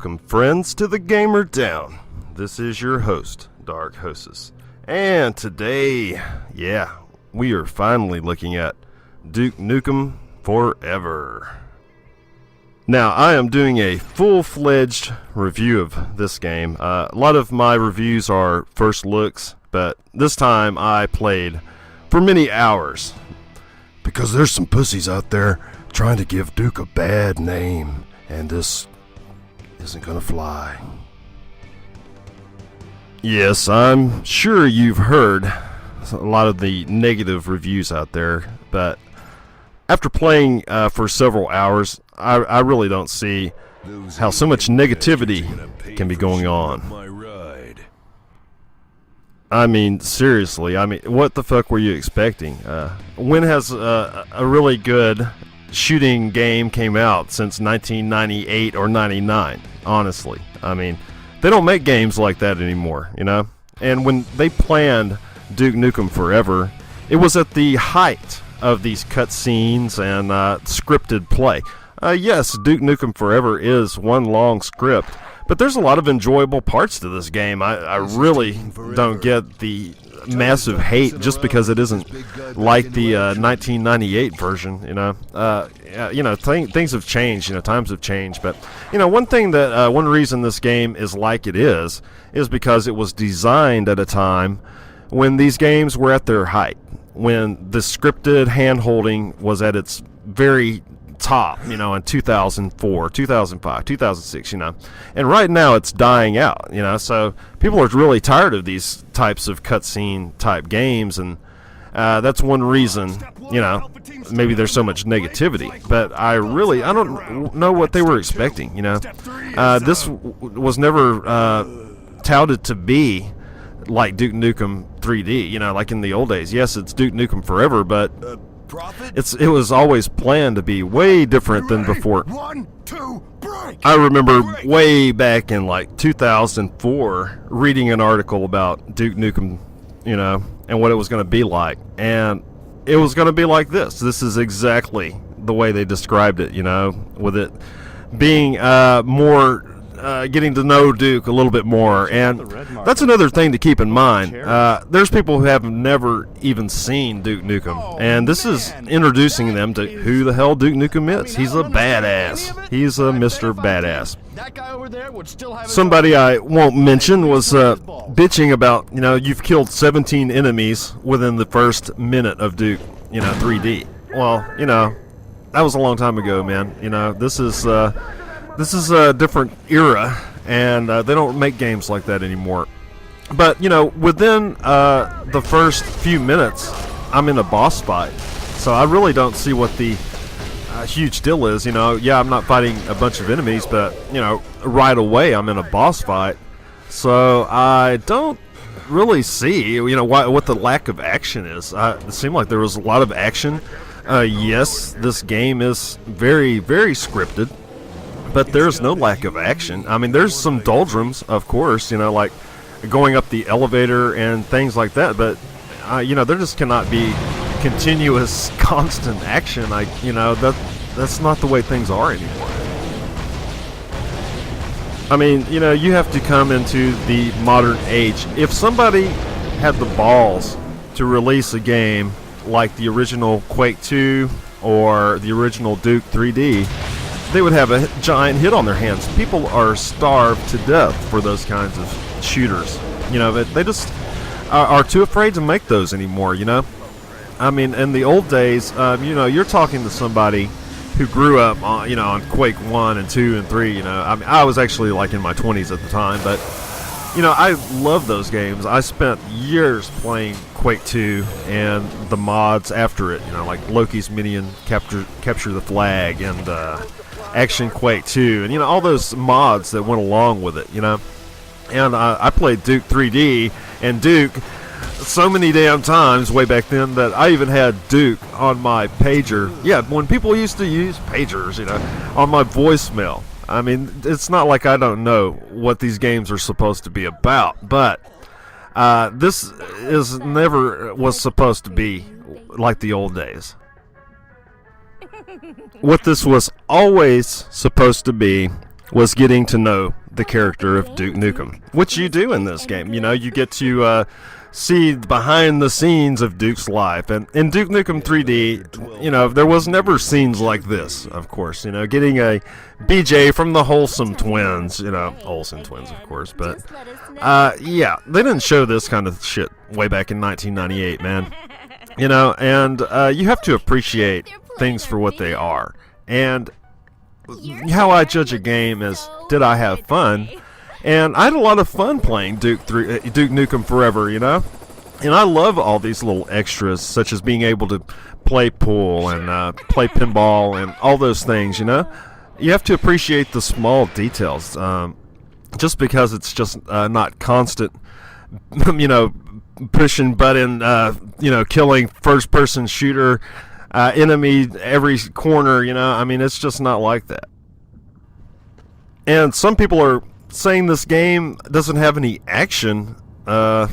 Welcome, friends, to the Gamer Down. This is your host, Dark Hostess. And today, we are finally looking at Duke Nukem Forever. Now, I am doing a full-fledged review of this game. A lot of my reviews are first looks, but this time I played for many hours. Because there's some pussies out there trying to give Duke a bad name, and this isn't gonna fly. Yes, I'm sure you've heard a lot of the negative reviews out there, but after playing for several hours, I really don't see how so much negativity can be going on. I mean, seriously, what the fuck were you expecting? When has a really good shooting game came out since 1998 or 99? Honestly, I mean, they don't make games like that anymore, you know? And when they planned Duke Nukem Forever, it was at the height of these cutscenes and scripted play. Yes, Duke Nukem Forever is one long script, but there's a lot of enjoyable parts to this game. I really don't get the massive hate just because it isn't like the 1998 version, you know. Things have changed, times have changed, but one reason this game is like it is because it was designed at a time when these games were at their height, when the scripted hand-holding was at its very top, in 2004, 2005, 2006, and right now it's dying out, so people are really tired of these types of cutscene type games, and that's one reason, maybe there's so much negativity, but I don't know what they were expecting, this was never touted to be like Duke Nukem 3D, like in the old days. Yes, it's Duke Nukem Forever, but it was always planned to be way different than before. I remember way back in like 2004 reading an article about Duke Nukem, and what it was going to be like, and it was going to be like this. This is exactly the way they described it, with it being more getting to know Duke a little bit more, and that's another thing to keep in mind. There's people who have never even seen Duke Nukem, and this is introducing them to who the hell Duke Nukem is. He's a badass. He's a Mr. Badass. Somebody I won't mention was bitching about, you've killed 17 enemies within the first minute of Duke, 3D. Well, that was a long time ago, man. This is a different era, and they don't make games like that anymore. But, within the first few minutes, I'm in a boss fight. So I really don't see what the huge deal is. I'm not fighting a bunch of enemies, but, right away I'm in a boss fight. So I don't really see, what the lack of action is. It seemed like there was a lot of action. Yes, this game is very, very scripted. But there's no lack of action. I mean, there's some doldrums, of course, like going up the elevator and things like that. But, there just cannot be continuous, constant action. That's not the way things are anymore. I mean, you have to come into the modern age. If somebody had the balls to release a game like the original Quake 2 or the original Duke 3D, they would have a giant hit on their hands. People are starved to death for those kinds of shooters. But they just are too afraid to make those anymore, I mean, in the old days, you're talking to somebody who grew up on, on Quake 1 and 2 and 3, I mean, I was actually like in my 20s at the time, but, I love those games. I spent years playing Quake 2 and the mods after it, like Loki's Minion, Capture the Flag, and Action Quake 2, and all those mods that went along with it, and I played Duke 3D and Duke so many damn times way back then that I even had Duke on my pager. Yeah, when people used to use pagers, on my voicemail. I mean, it's not like I don't know what these games are supposed to be about, but this never was supposed to be like the old days. What this was always supposed to be was getting to know the character of Duke Nukem, which you do in this game. You know, you get to see behind the scenes of Duke's life. And in Duke Nukem 3D, you know, there was never scenes like this, of course. You know, getting a BJ from the Wholesome Twins, you know, Olsen Twins, of course. But, yeah, they didn't show this kind of shit way back in 1998, man. You know, and you have to appreciate things for what they are. And how I judge a game is, did I have fun? And I had a lot of fun playing Duke Nukem Forever, you know? And I love all these little extras, such as being able to play pool and play pinball and all those things, you know? You have to appreciate the small details, just because it's just not constant, you know, pushing button, you know, killing first-person shooter enemy every corner, you know? I mean, it's just not like that. And some people are saying this game doesn't have any action. I'm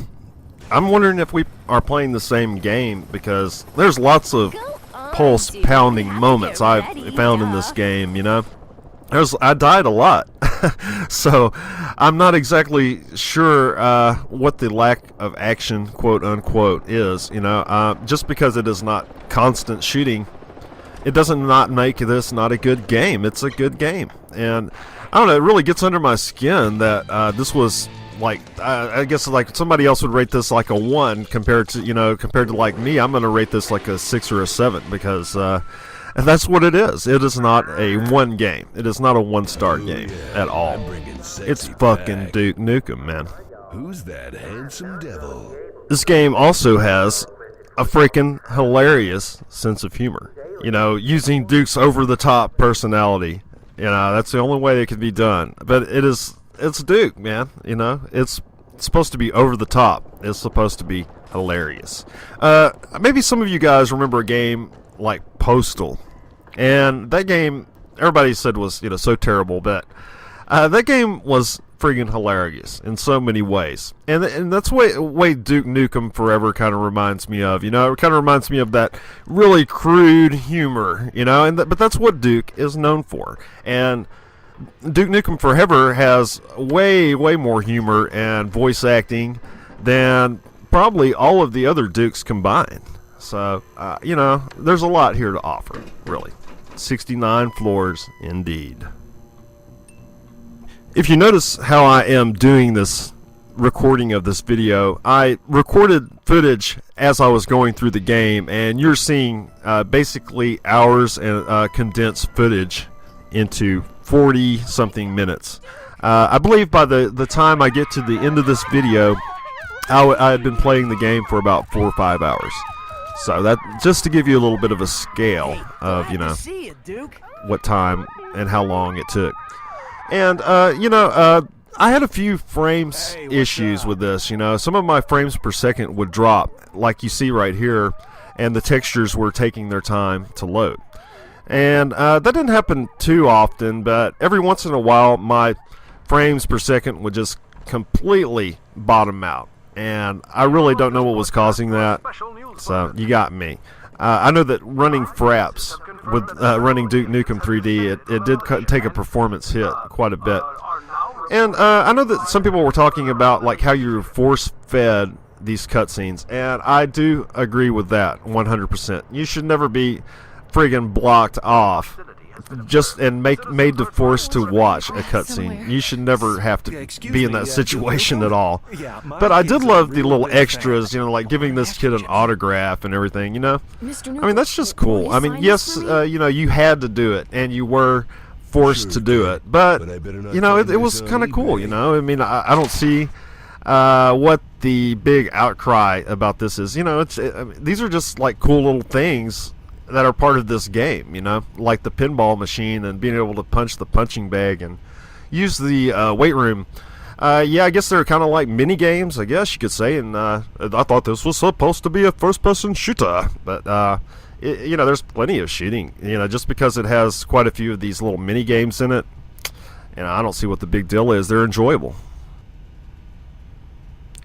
wondering if we are playing the same game, because there's lots of pulse-pounding moments I've found in this game, you know? I died a lot, so I'm not exactly sure what the lack of action, quote-unquote, is, you know? Just because it is not constant shooting, it doesn't not make this not a good game. It's a good game, and I don't know, it really gets under my skin that this was like, I guess like somebody else would rate this like a 1 compared to like me. I'm going to rate this like a 6 or a 7, because and that's what it is. It is not a 1 game. It is not a 1-star game at all. It's fucking Duke Nukem, man. Who's that handsome devil? This game also has a freaking hilarious sense of humor. You know, using Duke's over-the-top personality. You know, that's the only way it can be done. But it's Duke, man. You know, it's supposed to be over the top. It's supposed to be hilarious. Maybe some of you guys remember a game like Postal. And that game, everybody said was, you know, so terrible. But that game was friggin' hilarious in so many ways. And that's the way Duke Nukem Forever kind of reminds me of. You know, it kind of reminds me of that really crude humor, you know. But that's what Duke is known for. And Duke Nukem Forever has way more humor and voice acting than probably all of the other Dukes combined. So, you know, there's a lot here to offer, really. 69 floors indeed. If you notice how I am doing this recording of this video, I recorded footage as I was going through the game, and you're seeing basically hours and condensed footage into 40-something minutes. I believe by the time I get to the end of this video, I had been playing the game for about 4 or 5 hours. So that just to give you a little bit of a scale of, you know, what time and how long it took. And, you know, I had a few frames issues with this, you know. Some of my frames per second would drop, like you see right here, and the textures were taking their time to load. And that didn't happen too often, but every once in a while, my frames per second would just completely bottom out. And I really don't know what was causing that, so you got me. I know that running fraps with running Duke Nukem 3D, it did take a performance hit quite a bit. And I know that some people were talking about like how you're force-fed these cutscenes, and I do agree with that 100%. You should never be friggin' blocked off and made to force to watch a cutscene. You should never have to be in that situation at all. But I did love the little extras, you know, like giving this kid an autograph and everything, you know. I mean, that's just cool. I mean, yes, you know, you had to do it, and you were forced to do it, but you know, it was kind of cool, you know. I mean, I don't see what the big outcry about this is. You know, these are just like cool little things that are part of this game, you know, like the pinball machine and being able to punch the punching bag and use the weight room. Yeah, I guess they're kind of like mini games, I guess you could say. And I thought this was supposed to be a first-person shooter, but you know, there's plenty of shooting. You know, just because it has quite a few of these little mini games in it, you know, I don't see what the big deal is. They're enjoyable.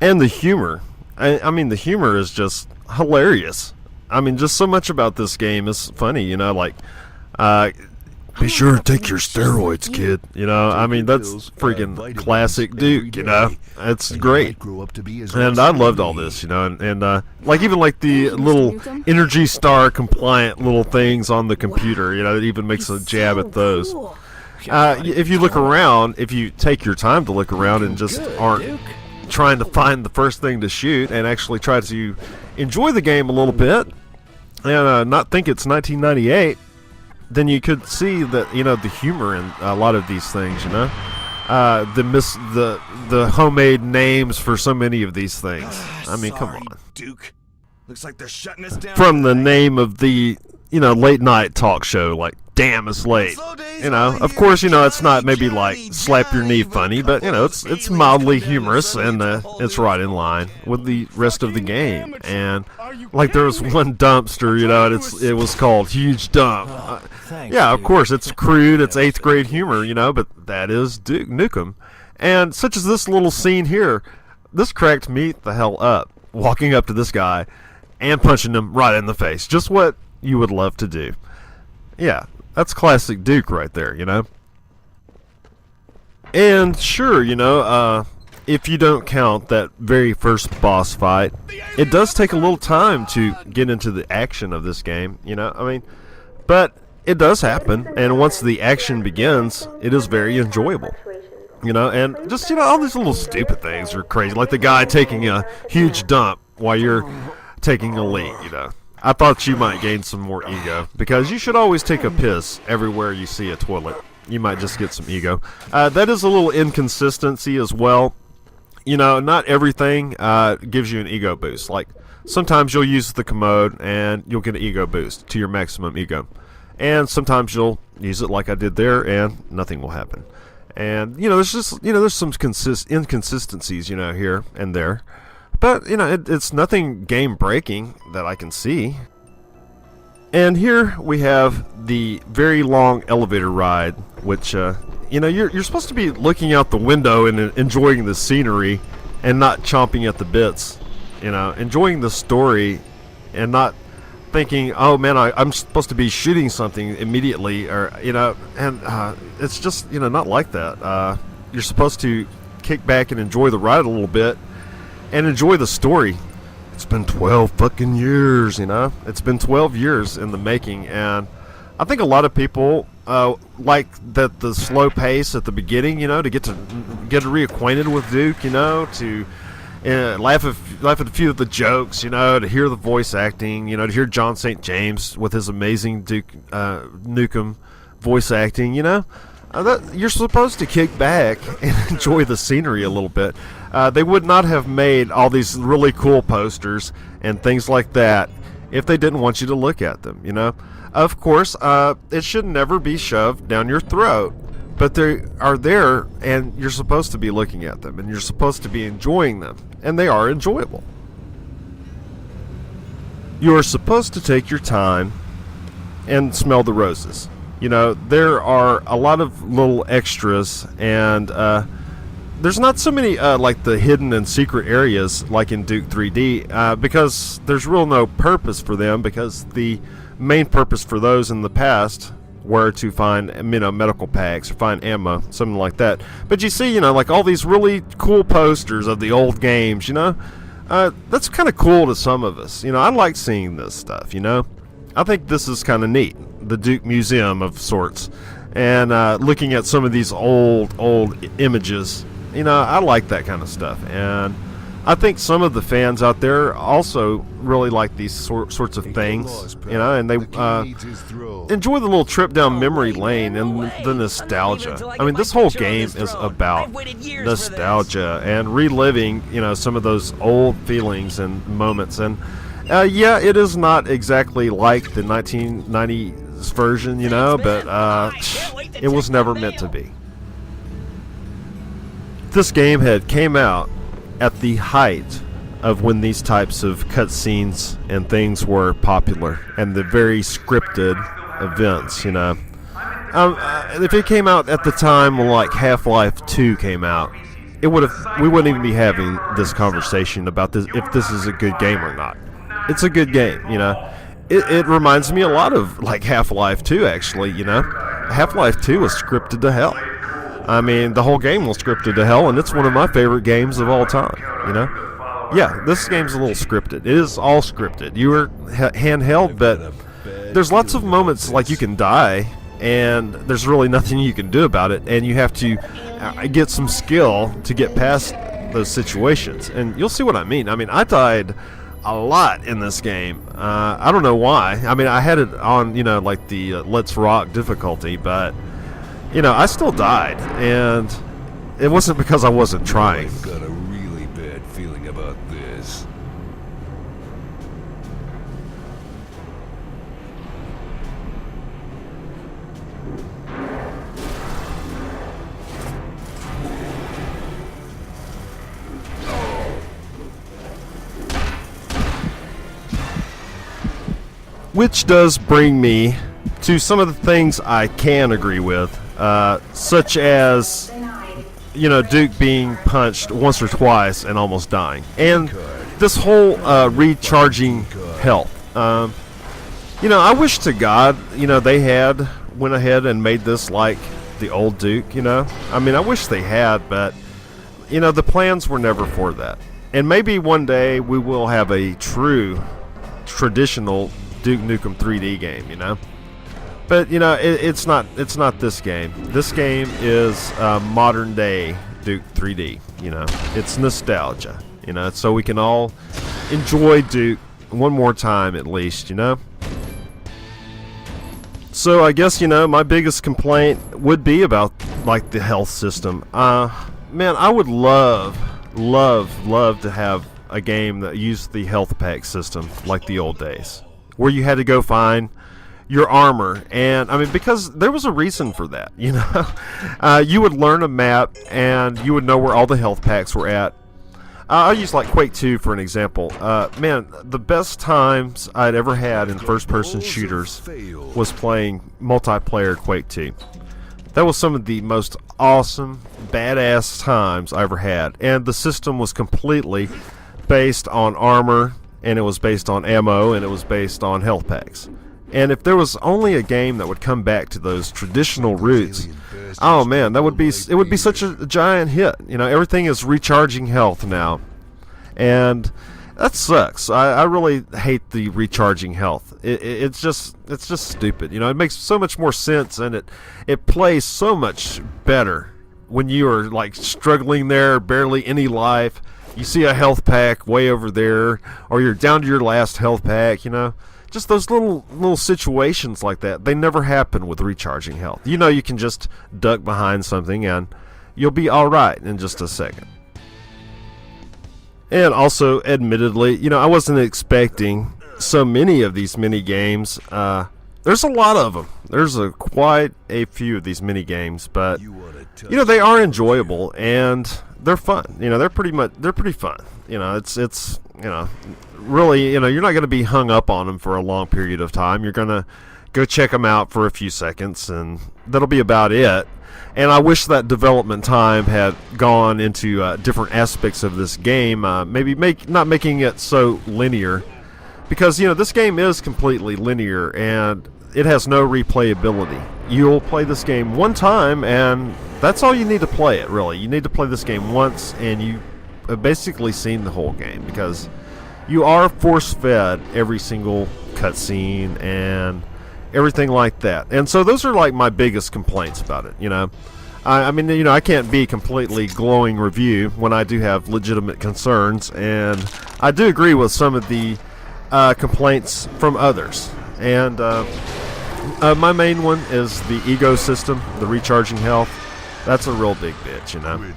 And the humor, I mean, the humor is just hilarious. I mean, just so much about this game is funny, you know, like Be sure to take your steroids, kid. You know, I mean, that's freaking classic Duke, you know. It's great. And I loved all this, you know, and like even like the little Energy Star compliant little things on the computer, you know, it even makes a jab at those. If you look around, if you take your time to look around and just aren't trying to find the first thing to shoot and actually try to enjoy the game a little bit and not think it's 1998, then you could see that, you know, the humor in a lot of these things, you know, the homemade names for so many of these things. I mean, come on. Duke. Looks like they're shutting us down. From the name of the, you know, late night talk show, like damn it's late. You know, of course, you know, it's not maybe like slap your knee funny, but you know, it's mildly humorous and it's right in line with the rest of the game. And like there was one dumpster, you know, and it was called Huge Dump. Yeah, of course, it's crude, it's 8th grade humor, you know, but that is Duke Nukem. And such as this little scene here, this cracked me the hell up, walking up to this guy and punching him right in the face. Just what you would love to do. Yeah, that's classic Duke right there, you know. And sure, you know, if you don't count that very first boss fight, it does take a little time to get into the action of this game, you know. I mean, but it does happen, and once the action begins, it is very enjoyable. You know, and just, you know, all these little stupid things are crazy. Like the guy taking a huge dump while you're taking a leak, you know. I thought you might gain some more ego, because you should always take a piss everywhere you see a toilet. You might just get some ego. That is a little inconsistency as well. You know, not everything gives you an ego boost. Like, sometimes you'll use the commode and you'll get an ego boost to your maximum ego. And sometimes you'll use it like I did there and nothing will happen. And, you know, there's just, you know, there's some inconsistencies, you know, here and there. But, you know, it's nothing game-breaking that I can see. And here we have the very long elevator ride, which, you know, you're supposed to be looking out the window and enjoying the scenery and not chomping at the bits. You know, enjoying the story and not thinking, oh, man, I'm supposed to be shooting something immediately. Or, you know, and it's just, you know, not like that. You're supposed to kick back and enjoy the ride a little bit. And enjoy the story. It's been 12 fucking years, you know? It's been 12 years in the making, and I think a lot of people like that the slow pace at the beginning, you know, to get reacquainted with Duke, you know, to laugh at a few of the jokes, you know, to hear the voice acting, you know, to hear John St. James with his amazing Duke Nukem voice acting, you know? You're supposed to kick back and enjoy the scenery a little bit. They would not have made all these really cool posters and things like that if they didn't want you to look at them, you know. Of course, it should never be shoved down your throat, but they are there and you're supposed to be looking at them and you're supposed to be enjoying them, and they are enjoyable. You are supposed to take your time and smell the roses. You know, there are a lot of little extras, and there's not so many like the hidden and secret areas like in Duke 3D because there's real no purpose for them, because the main purpose for those in the past were to find, you know, medical packs or find ammo, something like that. But you see, you know, like all these really cool posters of the old games, you know, that's kind of cool to some of us. You know, I like seeing this stuff, you know. I think this is kind of neat, the Duke Museum of sorts, and looking at some of these old images. You know, I like that kind of stuff, and I think some of the fans out there also really like these sorts of things, you know, and they enjoy the little trip down memory lane and the nostalgia. I mean, this whole game is about nostalgia and reliving, you know, some of those old feelings and moments. And yeah, it is not exactly like the 1990s version, you know, but it was never meant to be. This game had came out at the height of when these types of cutscenes and things were popular, and the very scripted events, you know. If it came out at the time when like Half-Life 2 came out, we wouldn't even be having this conversation about this, if this is a good game or not. It's a good game, you know. It reminds me a lot of like Half-Life 2, actually, you know. Half-Life 2 was scripted to hell. I mean, the whole game was scripted to hell, and it's one of my favorite games of all time, you know? Yeah, this game's a little scripted. It is all scripted. You are handheld, but there's lots of moments like you can die, and there's really nothing you can do about it, and you have to get some skill to get past those situations. And you'll see what I mean. I mean, I died a lot in this game. I don't know why. I mean, I had it on, you know, like the Let's Rock difficulty, but, you know, I still died, and it wasn't because I wasn't trying. I've got a really bad feeling about this. Which does bring me to some of the things I can agree with, such as, you know, Duke being punched once or twice and almost dying, and this whole recharging health. You know, I wish to God, you know, they had went ahead and made this like the old Duke. You know, I mean, I wish they had, but you know, the plans were never for that. And maybe one day we will have a true traditional Duke Nukem 3D game, you know. But you know, it's not this game. This game is modern day Duke 3D. You know, it's nostalgia. You know, so we can all enjoy Duke one more time at least. You know. So I guess, you know, my biggest complaint would be about like the health system. Man, I would love to have a game that used the health pack system like the old days, where you had to go find your armor. And I mean, because there was a reason for that, you know. You would learn a map and you would know where all the health packs were at. I'll use like Quake 2 for an example. Man, the best times I'd ever had in first-person shooters was playing multiplayer Quake 2. That was some of the most awesome, badass times I ever had. And the system was completely based on armor, and it was based on ammo, and it was based on health packs. And if there was only a game that would come back to those traditional roots, oh man, it would be such a giant hit. You know, everything is recharging health now, and that sucks. I really hate the recharging health. It's just stupid. You know, it makes so much more sense, and it plays so much better when you are like struggling there, barely any life. You see a health pack way over there, or you're down to your last health pack. You know. Just those little situations like that, they never happen with recharging health. You know, you can just duck behind something and you'll be alright in just a second. And also, admittedly, you know, I wasn't expecting so many of these mini games. There's a lot of them. There's quite a few of these mini games, but you know, they are enjoyable and they're fun. You know, they're pretty fun. You know, it's you know, really, you know, you're not going to be hung up on them for a long period of time. You're going to go check them out for a few seconds, and that'll be about it. And I wish that development time had gone into different aspects of this game, maybe not making it so linear, because, you know, this game is completely linear, and it has no replayability. You'll play this game one time, and that's all you need to play it, really. You need to play this game once, and you have basically seen the whole game, because you are force-fed every single cutscene and everything like that. And so those are like my biggest complaints about it, you know. I mean, you know, I can't be completely glowing review when I do have legitimate concerns, and I do agree with some of the complaints from others. And my main one is the ego system, the recharging health. That's a real big bitch, you know.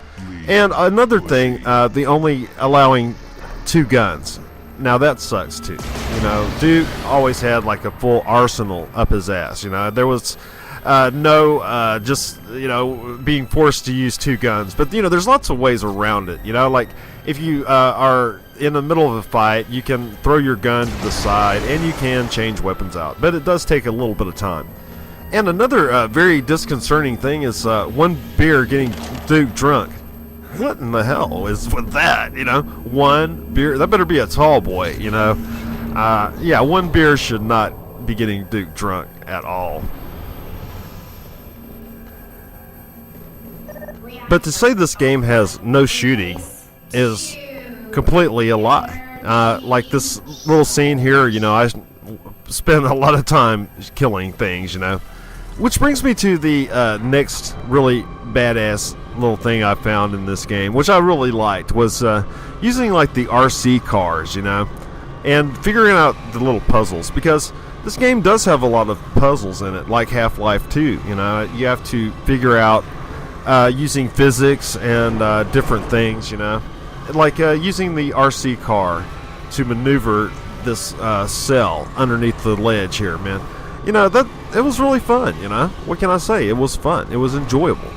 And another thing, the only allowing 2 guns. Now that sucks too. You know, Duke always had like a full arsenal up his ass. You know, there was no just, you know, being forced to use 2 guns. But you know, there's lots of ways around it. You know, like if you are in the middle of a fight, you can throw your gun to the side and you can change weapons out. But it does take a little bit of time. And another very disconcerting thing is one beer getting Duke drunk. What in the hell is with that, you know? 1 beer, that better be a tall boy, you know? Yeah, 1 beer should not be getting Duke drunk at all. But to say this game has no shooting is completely a lie. Like this little scene here, I spend a lot of time killing things, Which brings me to the next really badass little thing I found in this game, which I really liked, was using like the RC cars, and figuring out the little puzzles, because this game does have a lot of puzzles in it, like Half-Life 2. You have to figure out using physics and different things, like using the RC car to maneuver this cell underneath the ledge here, man. That it was really fun. What can I say? It was fun. It was enjoyable.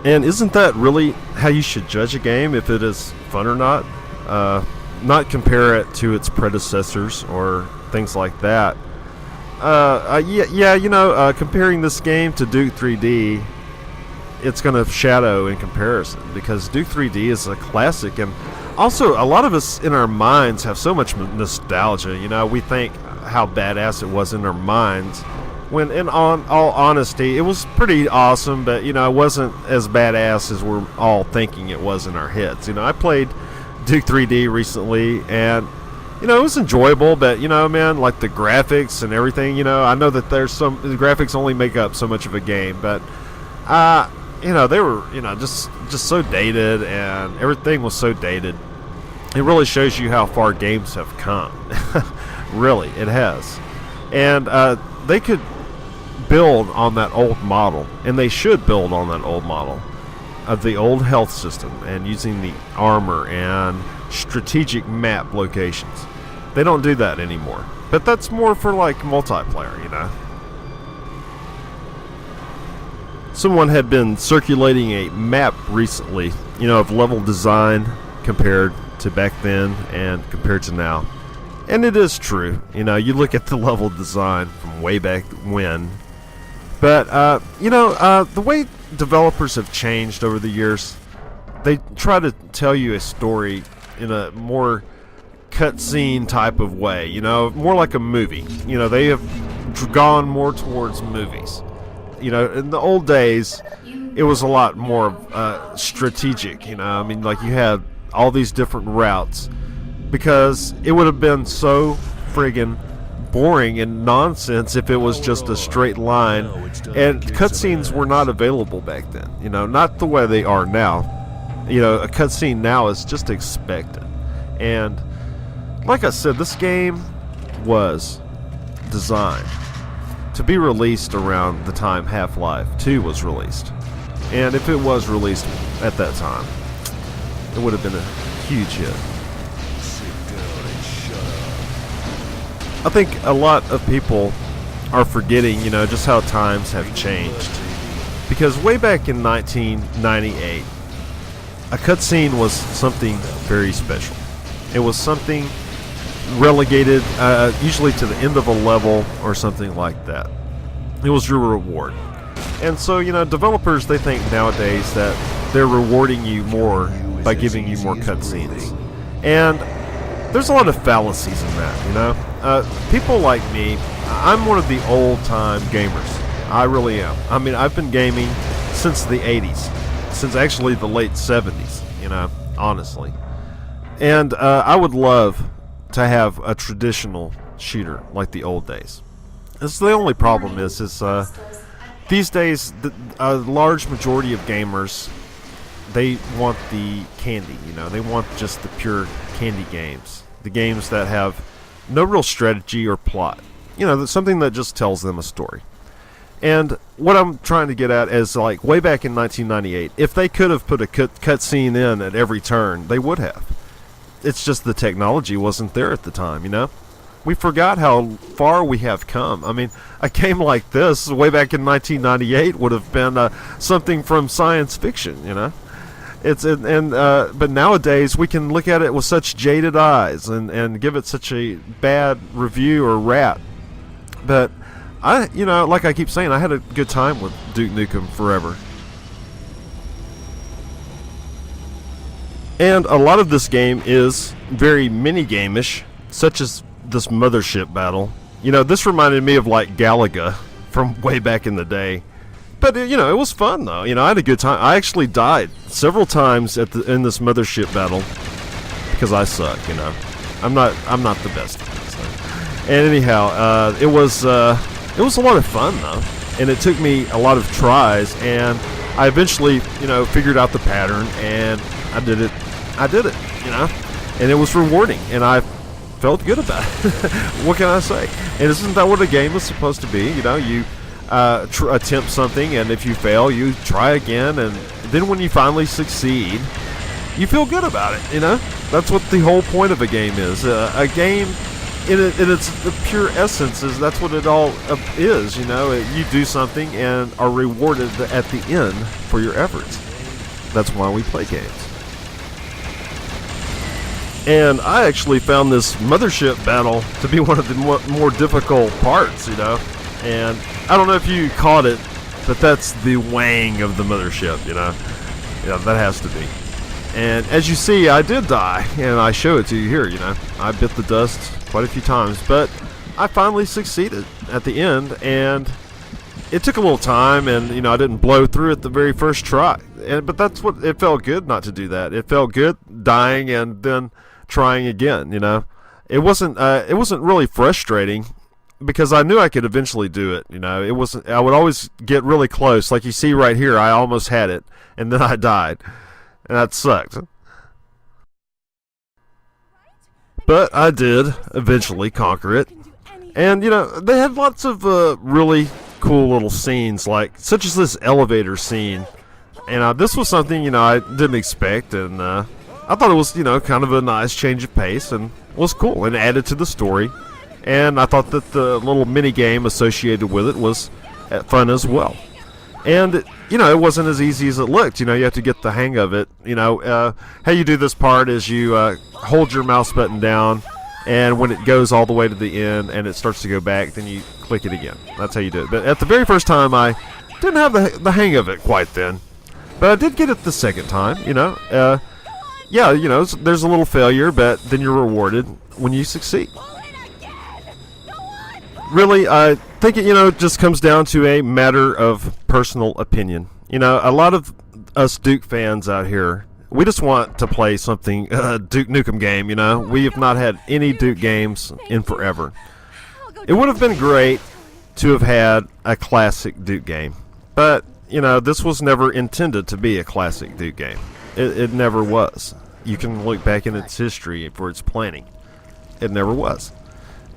And isn't that really how you should judge a game, if it is fun or not? Not compare it to its predecessors or things like that. Comparing this game to Duke 3D, it's going to shadow in comparison, because Duke 3D is a classic, and also a lot of us in our minds have so much nostalgia. We think how badass it was in our minds, when in all honesty it was pretty awesome, but it wasn't as badass as we're all thinking it was in our heads. I played Duke 3D recently, and it was enjoyable, but man, like the graphics and everything, I know that the graphics only make up so much of a game, but they were just so dated, and everything was so dated. It really shows you how far games have come. Really, it has. And they could build on that old model, and they should build on that old model of the old health system, and using the armor and strategic map locations. They don't do that anymore, but that's more for like multiplayer. Someone had been circulating a map recently, of level design compared to back then and compared to now. And it is true. You look at the level design from way back when. But, the way developers have changed over the years, they try to tell you a story in a more cutscene type of way, more like a movie. They have gone more towards movies. In the old days, it was a lot more strategic. Like you had all these different routes, because it would have been so friggin' boring and nonsense if it was just a straight line, and cutscenes were not available back then. Not the way they are now. A cutscene now is just expected. And like I said, this game was designed to be released around the time Half-Life 2 was released. And if it was released at that time, it would have been a huge hit. I think a lot of people are forgetting, just how times have changed. Because way back in 1998, a cutscene was something very special. It was something relegated, usually to the end of a level or something like that. It was your reward. And so, developers, they think nowadays that they're rewarding you more by giving you more cutscenes. And there's a lot of fallacies in that, people like me, I'm one of the old-time gamers. I really am. I've been gaming since the 80s, since actually the late 70s, honestly. And I would love to have a traditional shooter like the old days. This the only problem is these days a large majority of gamers, they want the candy, they want just the pure candy games, the games that have no real strategy or plot, something that just tells them a story. And what I'm trying to get at is, like, way back in 1998, if they could have put a cutscene in at every turn, they would have. It's just the technology wasn't there at the time, We forgot how far we have come. A game like this, way back in 1998, would have been something from science fiction, But nowadays, we can look at it with such jaded eyes and give it such a bad review or rap. But like I keep saying, I had a good time with Duke Nukem Forever. And a lot of this game is very mini-game-ish, such as this mothership battle. This reminded me of, like, Galaga from way back in the day. But you know, it was fun though. You know, I had a good time. I actually died several times in this mothership battle because I suck. You know, I'm not the best. So. And anyhow, it was a lot of fun though, and it took me a lot of tries, and I eventually, you know, figured out the pattern, and I did it. You know, and it was rewarding, and I felt good about it. What can I say? And isn't that what a game is supposed to be? You know, you attempt something, and if you fail, you try again, and then when you finally succeed, you feel good about it. You know, that's what the whole point of a game is. A game, in its pure essence, is that's what it all is. You know, you do something and are rewarded at the end for your efforts. That's why we play games. And I actually found this mothership battle to be one of the more difficult parts, you know. And I don't know if you caught it, but that's the wang of the mothership, you know. Yeah, that has to be. And as you see, I did die, and I show it to you here, you know. I bit the dust quite a few times, but I finally succeeded at the end, and it took a little time, and, you know, I didn't blow through it the very first try. But that's what, it felt good not to do that. It felt good dying and then trying again, you know. It wasn't really frustrating because I knew I could eventually do it, you know. It wasn't, I would always get really close. Like you see right here, I almost had it, and then I died. And that sucked. But I did eventually conquer it. And, you know, they had lots of really cool little scenes, like, such as this elevator scene. And this was something, you know, I didn't expect, and I thought it was, you know, kind of a nice change of pace, and was cool, and added to the story. And I thought that the little mini game associated with it was fun as well. And, you know, it wasn't as easy as it looked. You know, you have to get the hang of it. You know, how you do this part is you hold your mouse button down, and when it goes all the way to the end and it starts to go back, then you click it again. That's how you do it. But at the very first time, I didn't have the hang of it quite then. But I did get it the second time, you know. Yeah, you know, there's a little failure, but then you're rewarded when you succeed. Really, I think it, you know, just comes down to a matter of personal opinion. You know, a lot of us Duke fans out here, we just want to play something, Duke Nukem game, you know. We have not had any Duke games in forever. It would have been great to have had a classic Duke game. But, you know, this was never intended to be a classic Duke game. It never was. You can look back in its history for its planning. It never was.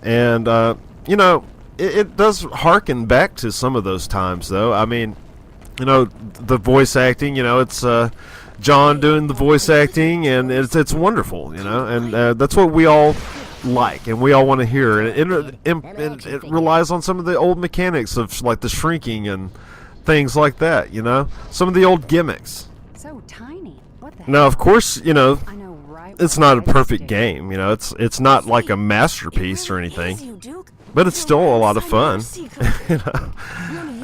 And, you know, it does harken back to some of those times, though. I mean, you know, the voice acting, you know, it's John doing the voice acting, and it's wonderful, you know, and that's what we all like, and we all want to hear. And it relies on some of the old mechanics of, like, the shrinking and things like that, you know, some of the old gimmicks. So tiny. What the Now, of course, you know, I know right it's not a perfect game, you know, it's not like a masterpiece or anything, but it's still a lot of fun, you know.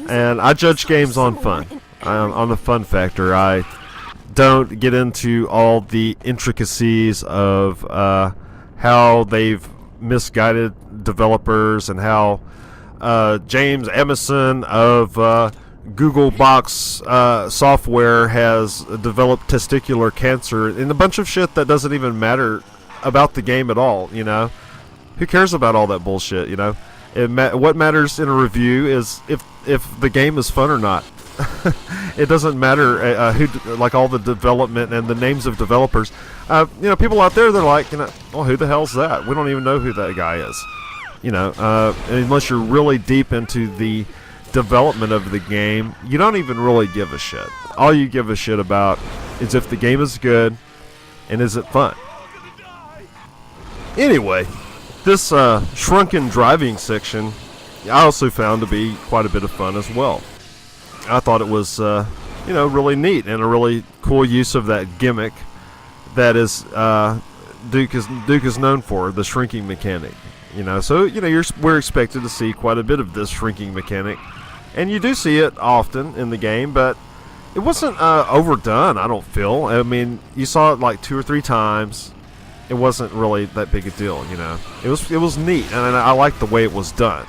And I judge games on fun, on the fun factor. I don't get into all the intricacies of how they've misguided developers and how James Emerson of Google Box software has developed testicular cancer and a bunch of shit that doesn't even matter about the game at all, you know. Who cares about all that bullshit, you know? What matters in a review is if the game is fun or not. It doesn't matter who, like, all the development and the names of developers. You know, people out there, they're like, you know, oh, who the hell's that? We don't even know who that guy is. You know, unless you're really deep into the development of the game, you don't even really give a shit. All you give a shit about is if the game is good and is it fun. Anyway, this shrunken driving section I also found to be quite a bit of fun as well. I thought it was you know, really neat and a really cool use of that gimmick that is Duke is known for, the shrinking mechanic. You know, so, you know, we're expected to see quite a bit of this shrinking mechanic. And you do see it often in the game, but it wasn't overdone, I don't feel. I mean, you saw it like 2 or 3 times. It wasn't really that big a deal, you know. It was neat, and I liked the way it was done.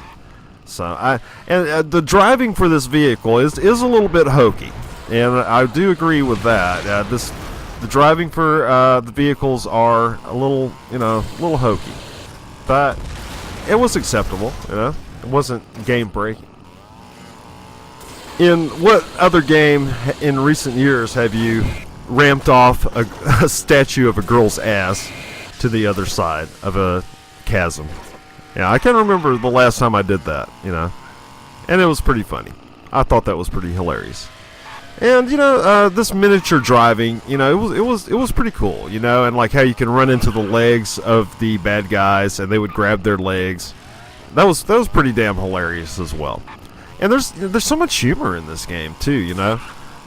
So the driving for this vehicle is a little bit hokey, and I do agree with that. The driving for the vehicles are a little hokey, but it was acceptable. It wasn't game breaking. In what other game in recent years have you ramped off a statue of a girl's ass to the other side of a chasm? Yeah, I can't remember the last time I did that, and it was pretty funny. I thought that was pretty hilarious. And this miniature driving, it was pretty cool, and like how you can run into the legs of the bad guys and they would grab their legs. That was pretty damn hilarious as well. And there's so much humor in this game too,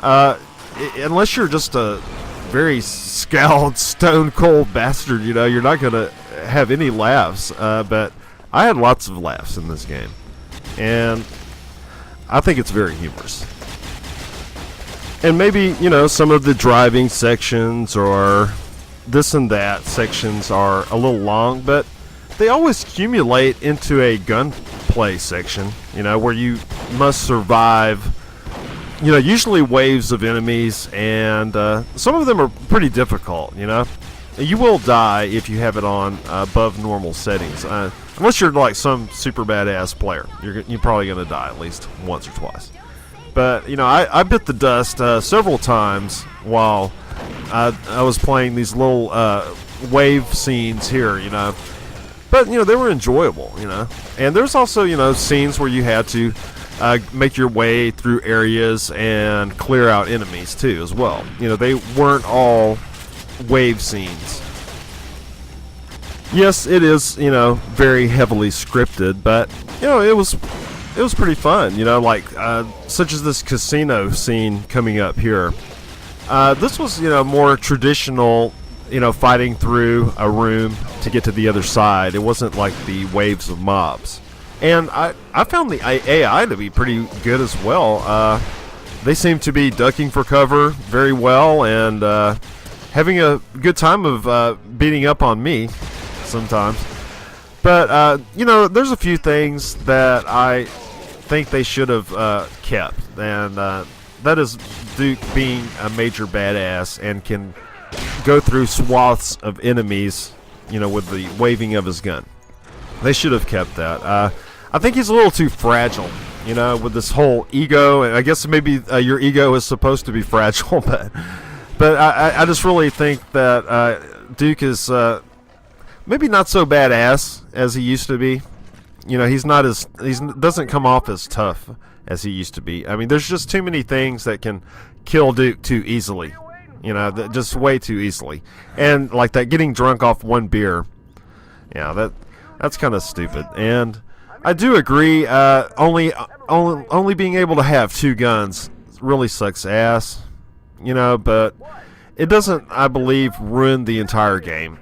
unless you're just a very scowled, stone cold bastard, you're not gonna have any laughs. But I had lots of laughs in this game, and I think it's very humorous. And maybe, some of the driving sections or this and that sections are a little long, but they always accumulate into a gunplay section, where you must survive, usually waves of enemies, and some of them are pretty difficult, You will die if you have it on above normal settings. Unless you're like some super badass player. You're probably going to die at least once or twice. But, I bit the dust several times while I was playing these little wave scenes here, But, they were enjoyable, And there's also, scenes where you had to make your way through areas and clear out enemies, too, as well. They weren't all wave scenes. Yes, it is, very heavily scripted, but, it was pretty fun, such as this casino scene coming up here. This was, more traditional, fighting through a room to get to the other side. It wasn't like the waves of mobs. And I found the AI to be pretty good as well. They seem to be ducking for cover very well and having a good time of beating up on me sometimes. But, there's a few things that I think they should have kept. And that is Duke being a major badass and can go through swaths of enemies, with the waving of his gun. They should have kept that. I think he's a little too fragile, with this whole ego. And I guess maybe your ego is supposed to be fragile, but I just really think that Duke is maybe not so badass as he used to be. He doesn't come off as tough as he used to be. I mean, there's just too many things that can kill Duke too easily. Just way too easily. And like that getting drunk off one beer. Yeah, that's kind of stupid. And I do agree, only being able to have two guns really sucks ass. But it doesn't, I believe, ruin the entire game.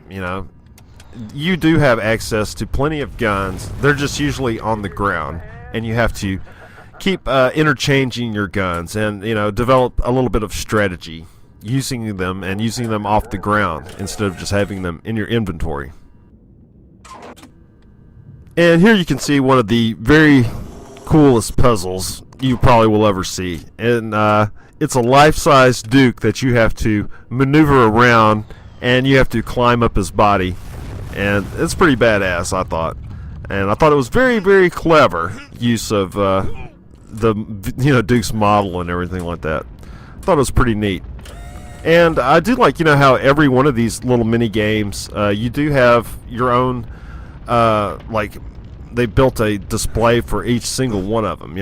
You do have access to plenty of guns. They're just usually on the ground, and you have to keep interchanging your guns and develop a little bit of strategy using them off the ground instead of just having them in your inventory. And here you can see one of the very coolest puzzles you probably will ever see, and it's a life-size Duke that you have to maneuver around, and you have to climb up his body. And it's pretty badass, I thought. And I thought it was very, very clever use of the Duke's model and everything like that. I thought it was pretty neat. And I do like, how every one of these little mini games, you do have your own, they built a display for each single one of them,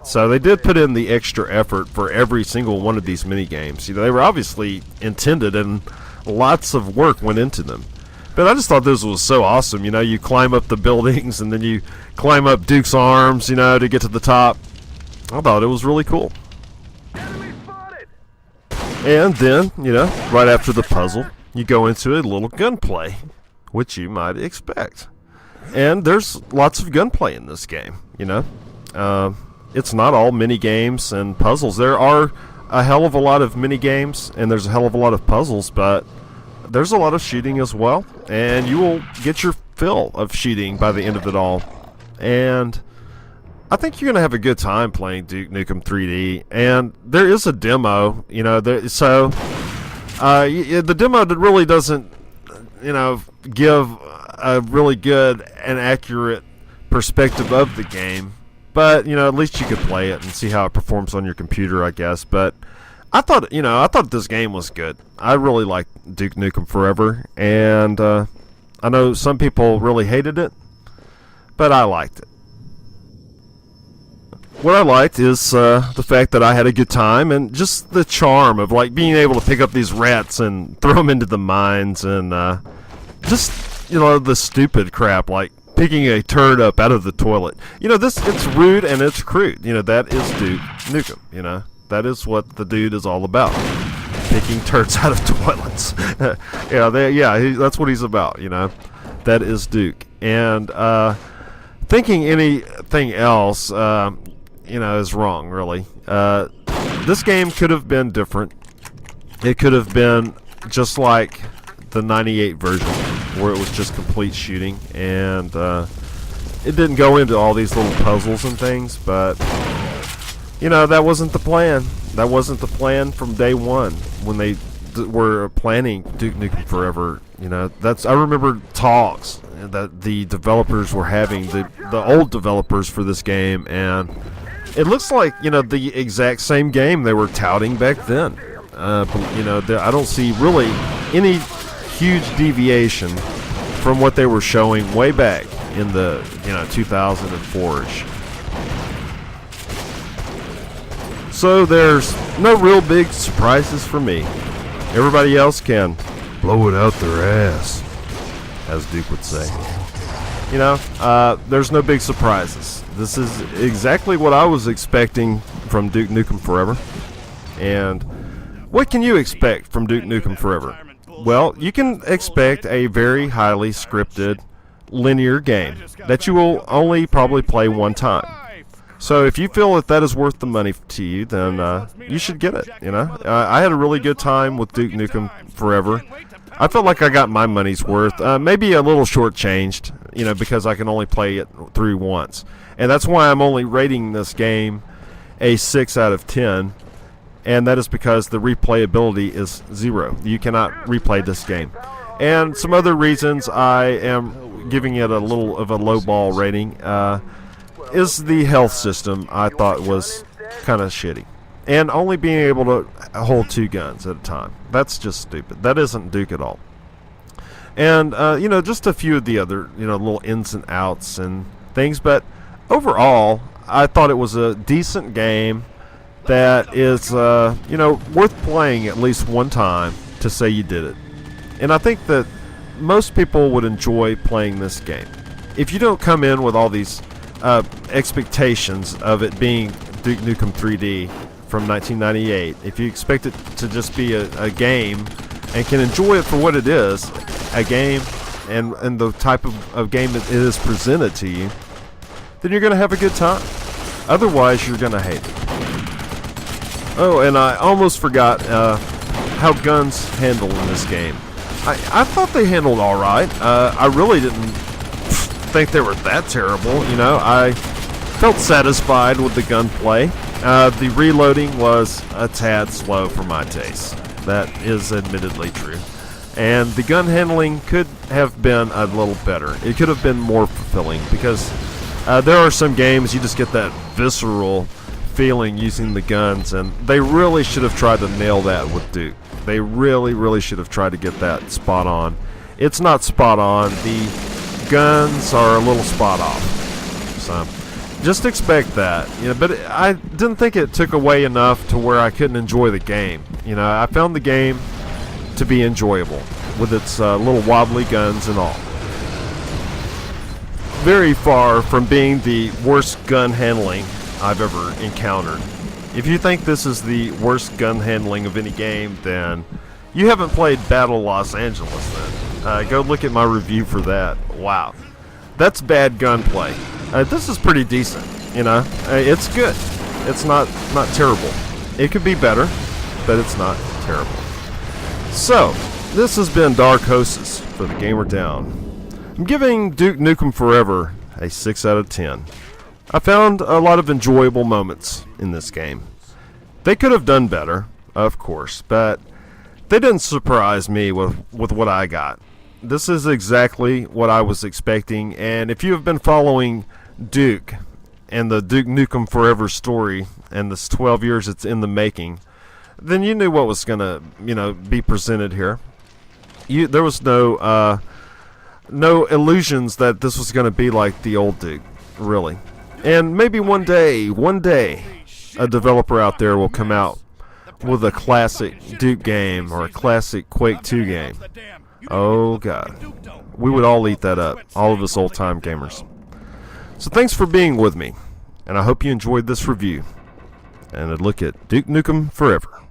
So they did put in the extra effort for every single one of these mini games. They were obviously intended, and lots of work went into them. But I just thought this was so awesome. You climb up the buildings, and then you climb up Duke's arms, to get to the top. I thought it was really cool. And then, right after the puzzle, you go into a little gunplay, which you might expect. And there's lots of gunplay in this game, It's not all mini games and puzzles. There are a hell of a lot of mini games, and there's a hell of a lot of puzzles, but there's a lot of shooting as well, and you will get your fill of shooting by the end of it all. And I think you're gonna have a good time playing Duke Nukem 3D, and there is a demo. You know, the demo that really doesn't, give a really good and accurate perspective of the game. But at least you could play it and see how it performs on your computer, I guess. But I thought this game was good. I really liked Duke Nukem Forever, and I know some people really hated it, but I liked it. What I liked is the fact that I had a good time, and just the charm of being able to pick up these rats and throw them into the mines, and just the stupid crap like picking a turd up out of the toilet. It's rude and it's crude. That is Duke Nukem. That is what the dude is all about. Picking turds out of toilets. That's what he's about. That is Duke. And thinking anything else, is wrong, really. This game could have been different. It could have been just like the 98 version, where it was just complete shooting, and it didn't go into all these little puzzles and things, but that wasn't the plan. That wasn't the plan from day one when they were planning Duke Nukem Forever. I remember talks that the developers were having, the old developers for this game, and it looks like the exact same game they were touting back then. I don't see really any huge deviation from what they were showing way back in the 2004ish. So there's no real big surprises for me. Everybody else can blow it out their ass, as Duke would say. There's no big surprises. This is exactly what I was expecting from Duke Nukem Forever. And what can you expect from Duke Nukem Forever? Well, you can expect a very highly scripted, linear game that you will only probably play one time. So if you feel that is worth the money to you, then you should get it. I had a really good time with Duke Nukem Forever. I felt like I got my money's worth. Maybe a little shortchanged, because I can only play it through once. And that's why I'm only rating this game a 6 out of 10. And that is because the replayability is 0. You cannot replay this game. And some other reasons I am giving it a little of a low ball rating is the health system I thought was kind of shitty. And only being able to hold 2 guns at a time. That's just stupid. That isn't Duke at all. And, just a few of the other, little ins and outs and things. But overall, I thought it was a decent game that is, worth playing at least one time to say you did it. And I think that most people would enjoy playing this game. If you don't come in with all these expectations of it being Duke Nukem 3D from 1998, if you expect it to just be a game and can enjoy it for what it is, a game, and the type of game it is presented to you, then you're going to have a good time. Otherwise, you're going to hate it. Oh, and I almost forgot how guns handle in this game. I thought they handled all right. I really didn't think they were that terrible. I felt satisfied with the gunplay. The reloading was a tad slow for my taste. That is admittedly true. And the gun handling could have been a little better. It could have been more fulfilling, because there are some games you just get that visceral feeling using the guns, and they really should have tried to nail that with Duke. They really should have tried to get that spot on. It's not spot on. The guns are a little spot off. So just expect that. But I didn't think it took away enough to where I couldn't enjoy the game. I found the game to be enjoyable with its little wobbly guns and all. Very far from being the worst gun handling I've ever encountered. If you think this is the worst gun handling of any game, then you haven't played Battle Los Angeles then. Go look at my review for that. Wow. That's bad gunplay. This is pretty decent, it's good. It's not terrible. It could be better, but it's not terrible. So, this has been Dark Hostess for the Gamer Down. I'm giving Duke Nukem Forever a 6 out of 10. I found a lot of enjoyable moments in this game. They could have done better, of course, but they didn't surprise me with what I got. This is exactly what I was expecting, and if you have been following Duke and the Duke Nukem Forever story and this 12 years it's in the making, then you knew what was going to, be presented here. There was no illusions that this was going to be like the old Duke, really. And maybe one day, a developer out there will come out with a classic Duke game or a classic Quake 2 game. Oh God, we would all eat that up, all of us old-time gamers. So thanks for being with me, and I hope you enjoyed this review and a look at Duke Nukem Forever.